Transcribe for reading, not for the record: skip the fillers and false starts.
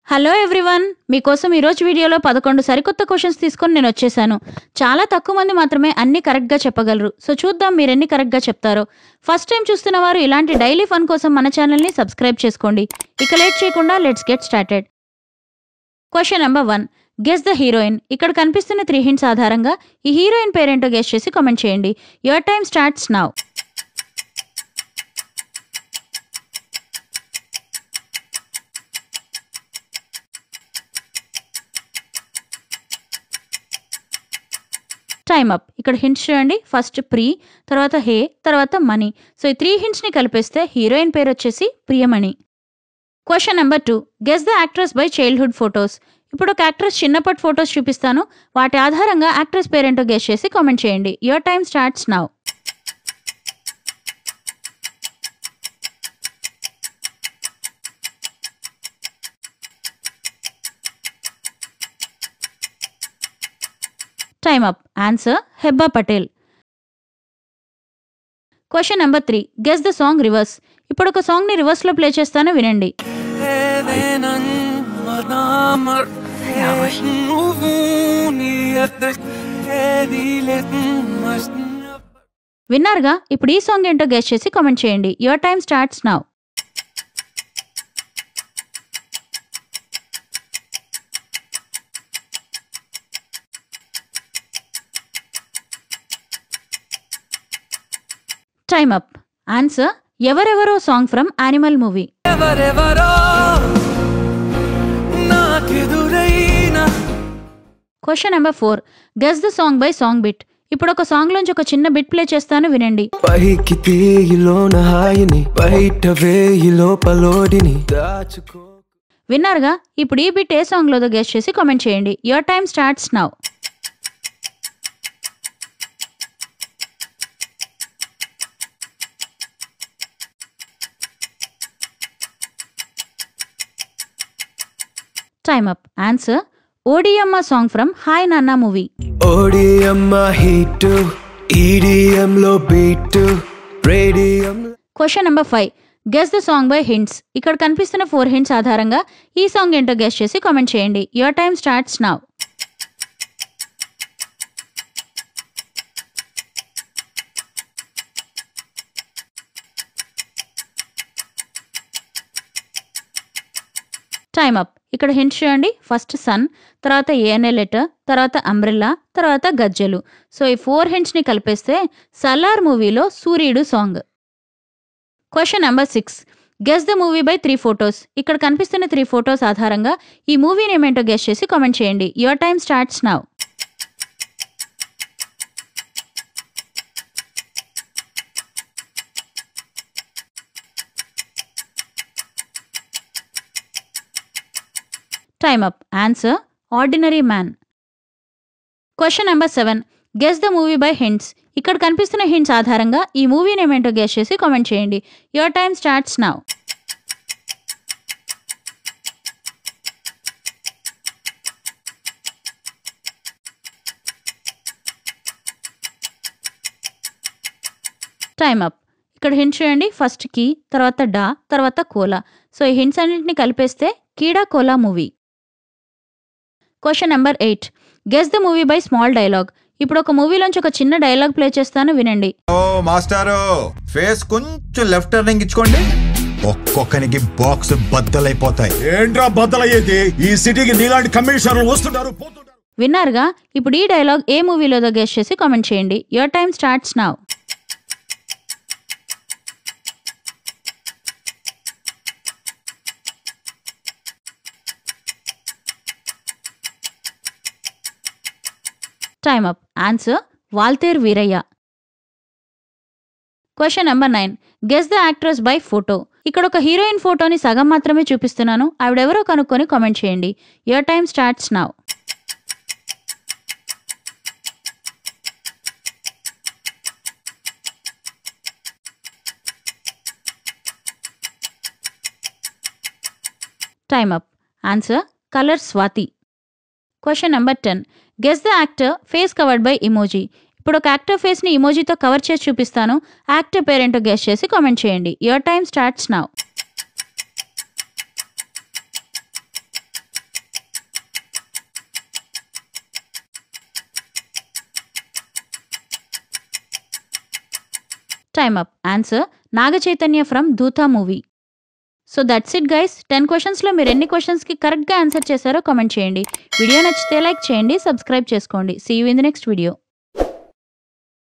Hello everyone, మీకోసం ఈరోజు వీడియోలో 11 సరికొత్త క్వశ్చన్స్ తీసుకొని నేను వచ్చేసాను. చాలా తక్కువ మంది మాత్రమే అన్ని కరెక్ట్గా చెప్పగలరు. సో చూద్దాం మీరు ఎన్ని కరెక్ట్గా చెప్తారో. ఫస్ట్ టైం చూస్తున్న వారు ఇలాంటి డైలీ ఫన్ కోసం మన ఛానల్ని సబ్స్క్రైబ్ చేసుకోండి. ఇక లేట్ చేయకుండా let's get started. Question number 1, guess the heroine. ఇక్కడ కనిపిస్తున్న 3 హింట్స్ ఆధారంగా ఈ హీరోయిన్ పేరేంటో గెస్ చేసి కామెంట్ చేయండి. Your time starts now. Time up. ఇక్కడ హింట్స్ చూడండి. ఫస్ట్ ప్రీ, తర్వాత హే, తర్వాత మనీ. సో ఈ 3 హింట్స్ని కలిపేస్తే హీరోయిన్ పేరు వచ్చేసి Priyamani. Question number 2, guess the actress by childhood photos. ఇప్పుడు ఒక యాక్ట్రెస్ చిన్నప్పటి ఫొటోస్ చూపిస్తాను. వాటి ఆధారంగా యాక్ట్రెస్ పేరేంటో గెస్ చేసి కామెంట్ చేయండి. Your time starts now. Time up. Answer Hebah Patel. Question number 3, guess the song reverse. ఇప్పుడు ఒక సాంగ్ ని రివర్స్ లో ప్లే చేస్తాను, వినండి. విన్నారుగా? ఇప్పుడు ఈ సాంగ్ ఏంటో గెస్ చేసి కామెంట్ చేయండి. Your time starts now. Time up. Answer ఎవరెవరో song from Animal movie. Question number 4, guess the song by song bit. ఇప్పుడు ఒక సాంగ్ లోంచి ఒక చిన్న బిట్ ప్లే చేస్తాను, వినండి. విన్నారుగా? ఇప్పుడు ఈ బిట్ ఏ సాంగ్ లోదో గెస్ చేసి కామెంట్ చేయండి. Your time starts now. Time up. Answer ఓడియమ్మ song from hi Nanna movie. Question number 5, guess the song by hints. ఇక్కడ కనిపిస్తున్న 4 హింట్స్ ఆధారంగా ఈ సాంగ్ ఏంటో గెస్ చేసి కామెంట్ చేయండి. Your time starts now. Time up. ఇక్కడ హింట్స్ చూడండి. ఫస్ట్ సన్, తర్వాత ఏఎన్ఏ లెటర్, తర్వాత అంబ్రెల్లా, తర్వాత గజ్జెలు. సో ఈ 4 హింట్స్ని కలిపేస్తే సలార్ మూవీలో సూర్యుడు song. Question number 6, guess the movie by 3 photos. ఇక్కడ కనిపిస్తున్న 3 ఫొటోస్ ఆధారంగా ఈ మూవీ నేమ్ ఏంటో గెస్ చేసి కామెంట్ చేయండి. Your time starts now. Time up. Answer ordinary man. Question number 7, guess the movie by hints. ఇక్కడ కనిపిస్తున్న హింట్స్ ఆధారంగా ఈ మూవీ నేమ్ ఏంటో గెస్ చేసి కామెంట్ చేయండి. Your time starts now. Time up. ఇక్కడ హింట్స్ చూడండి. ఫస్ట్ కీ, తర్వాత డా, తర్వాత కోలా. సో ఈ హింట్స్ అన్నింటిని కలిపేస్తే Keedaa cola movie. Question number 8, guess the movie by small dialogue. ఇప్పుడు ఒక మూవీలోంచి ఒక చిన్న డైలాగ్ ప్లే చేస్తాను, వినండి. ఓ మాస్టారు, ఫేస్ కొంచెం లెఫ్ట్ టర్నింగ్ ఇచ్చుకోండి. ఒక్కొక్కనికి బాక్స్ బద్దలైపోతాయి. ఏంట్రా బద్దలయ్యేది? ఈ సిటీకి నీలాంటి కమిషనర్లు వస్తుంటారు పోతుంటారు. విన్నారుగా? ఇప్పుడు ఈ డైలాగ్ ఏ మూవీలోదో గెస్ చేసి కామెంట్ చేయండి. Your time starts now. Time up. Answer Waltair Veerayya. Question number 9, guess the actress by photo. ఇక్కడ ఒక హీరోయిన్ ఫోటోని సగం మాత్రమే చూపిస్తున్నాను. ఆవిడెవరో కనుక్కొని కామెంట్ చేయండి. Your time starts now. Time up. Answer colour Swathi. Question number 10, guess the actor face covered by emoji. ఇప్పుడు ఒక యాక్టర్ ఫేస్ ని ఇమోజీతో కవర్ చేసి చూపిస్తాను. యాక్టర్ పేరేంటో గెస్ చేసి కామెంట్ చేయండి. Your time starts now. Time up. Answer Naga Chaitanya from Dootha movie. So that's it guys. 10 క్వశ్చన్స్లో మీరు ఎన్ని క్వశ్చన్స్కి కరెక్ట్గా ఆన్సర్ చేశారో కామెంట్ చేయండి. వీడియో నచ్చితే లైక్ చేయండి, సబ్స్క్రైబ్ చేసుకోండి. See you in the next video.